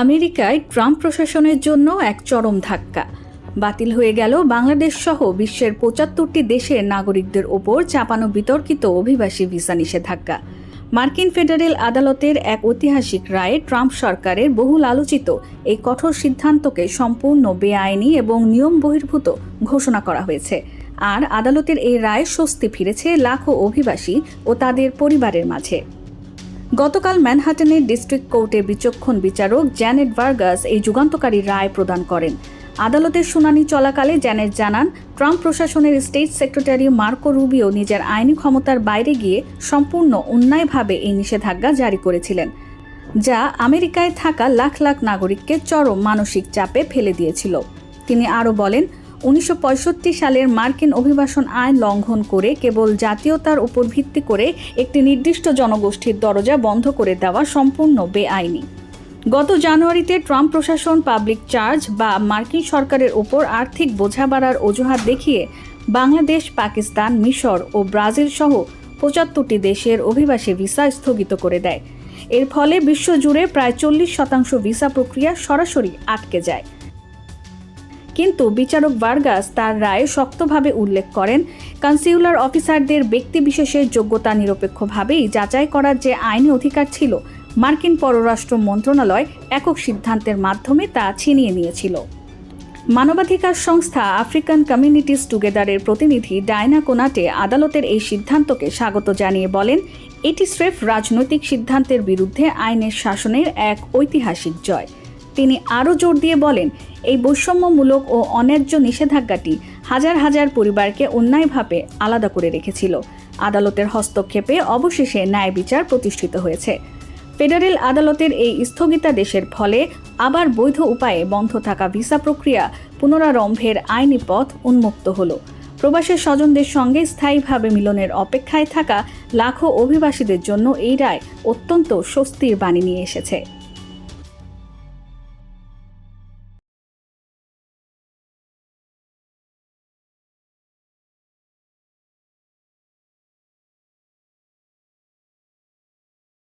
আমেরিকায় ট্রাম্প প্রশাসনের জন্য এক চরম ধাক্কা। বাতিল হয়ে গেল বাংলাদেশ সহ বিশ্বের ৭৫টি দেশের নাগরিকদের ওপর চাপানো বিতর্কিত অভিবাসী ভিসা নিষেধাজ্ঞা। মার্কিন ফেডারেল আদালতের এক ঐতিহাসিক রায়ে ট্রাম্প সরকারের বহুল আলোচিত এই কঠোর সিদ্ধান্তকে সম্পূর্ণ বেআইনি এবং নিয়ম বহির্ভূত ঘোষণা করা হয়েছে। আর আদালতের এই রায়ে স্বস্তি ফিরেছে লাখো অভিবাসী ও তাদের পরিবারের মাঝে। গতকাল ম্যানহাটনের ডিস্ট্রিক্ট কোর্টের বিচক্ষণ বিচারক জ্যানেট ভার্গাস এই যুগান্তকারী রায় প্রদান করেন। আদালতের শুনানি চলাকালে জ্যানেট জানান, ট্রাম্প প্রশাসনের স্টেট সেক্রেটারি মার্কো রুবিও নিজের আইনি ক্ষমতার বাইরে গিয়ে সম্পূর্ণ অন্যায়ভাবে এই নিষেধাজ্ঞা জারি করেছিলেন, যা আমেরিকায় থাকা লাখ লাখ নাগরিককে চরম মানসিক চাপে ফেলে দিয়েছিল। তিনি আরও বলেন, ১৯৬৫ সালের মার্কিন অভিবাসন আইন লঙ্ঘন করে কেবল জাতীয়তার উপর ভিত্তি করে একটি নির্দিষ্ট জনগোষ্ঠীর দরজা বন্ধ করে দেওয়া সম্পূর্ণ বেআইনি। গত জানুয়ারিতে ট্রাম্প প্রশাসন পাবলিক চার্জ বা মার্কিন সরকারের ওপর আর্থিক বোঝা বাড়ার অজুহাত দেখিয়ে বাংলাদেশ, পাকিস্তান, মিশর ও ব্রাজিল সহ ৭৫টি দেশের অভিবাসী ভিসা স্থগিত করে দেয়। এর ফলে বিশ্বজুড়ে প্রায় ৪০% ভিসা প্রক্রিয়া সরাসরি আটকে যায়। কিন্তু বিচারক ভার্গাস তার রায়ে শক্তভাবে উল্লেখ করেন, কনসিউলার অফিসারদের ব্যক্তিবিশেষের যোগ্যতা নিরপেক্ষভাবেই যাচাই করার যে আইনি অধিকার ছিল, মার্কিন পররাষ্ট্র মন্ত্রণালয় একক সিদ্ধান্তের মাধ্যমে তা ছিনিয়ে নিয়েছিল। মানবাধিকার সংস্থা আফ্রিকান কমিউনিটিজ টুগেদারের প্রতিনিধি ডায়না কোনাটে আদালতের এই সিদ্ধান্তকে স্বাগত জানিয়ে বলেন, এটি স্রেফ রাজনৈতিক সিদ্ধান্তের বিরুদ্ধে আইনের শাসনের এক ঐতিহাসিক জয়। তিনি আরও জোর দিয়ে বলেন, এই বৈষম্যমূলক ও অন্যায্য নিষেধাজ্ঞাটি হাজার হাজার পরিবারকে অন্যায়ভাবে আলাদা করে রেখেছিল। আদালতের হস্তক্ষেপে অবশেষে ন্যায় বিচার প্রতিষ্ঠিত হয়েছে। ফেডারেল আদালতের এই স্থগিতাদেশের ফলে আবার বৈধ উপায়ে বন্ধ থাকা ভিসা প্রক্রিয়া পুনরারম্ভের আইনি পথ উন্মুক্ত হল। প্রবাসী স্বজনদের সঙ্গে স্থায়ীভাবে মিলনের অপেক্ষায় থাকা লাখো অভিবাসীদের জন্য এই রায় অত্যন্ত স্বস্তির বাণী নিয়ে এসেছে।